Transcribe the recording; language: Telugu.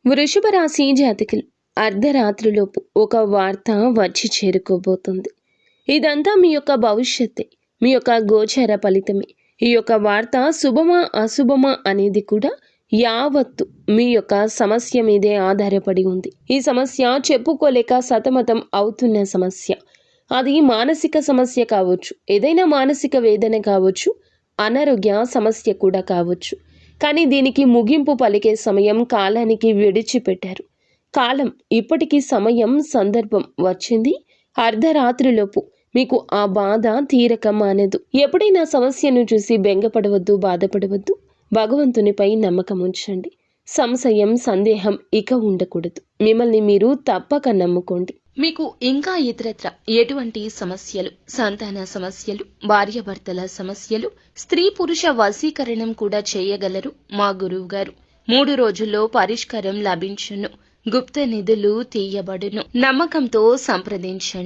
వృషభ రాశి జాతకులు అర్ధరాత్రిలోపు ఒక వార్త వచ్చి చేరుకోబోతుంది. ఇదంతా మీ యొక్క భవిష్యత్తే, మీ యొక్క గోచర ఫలితమే. ఈ యొక్క వార్త శుభమా అశుభమా అనేది కూడా యావత్తు మీ యొక్క సమస్య మీదే ఆధారపడి ఉంది. ఈ సమస్య చెప్పుకోలేక సతమతం అవుతున్న సమస్య. అది మానసిక సమస్య కావచ్చు, ఏదైనా మానసిక వేదన కావచ్చు, అనారోగ్య సమస్య కూడా కావచ్చు. కానీ దీనికి ముగింపు పలికే సమయం కాలానికి విడిచిపెట్టారు. కాలం ఇప్పటికీ సమయం సందర్భం వచ్చింది. అర్ధరాత్రిలోపు మీకు ఆ బాధ తీరక మానదు. ఎప్పుడైనా సమస్యను చూసి బెంగపడవద్దు, బాధపడవద్దు. భగవంతునిపై నమ్మకం ఉంచండి. సంశయం, సందేహం ఇక ఉండకూడదు. మిమ్మల్ని మీరు తప్పక నమ్ముకోండి. మీకు ఇంకా ఇతరత్ర ఎటువంటి సమస్యలు, సంతాన సమస్యలు, భార్యాభర్తల సమస్యలు, స్త్రీ పురుష వశీకరణం కూడా చేయగలరు మా గురువు గారు. 3 రోజుల్లో పరిష్కారం లభించును. గుప్త నిధులు తీయబడును. నమ్మకంతో సంప్రదించండి.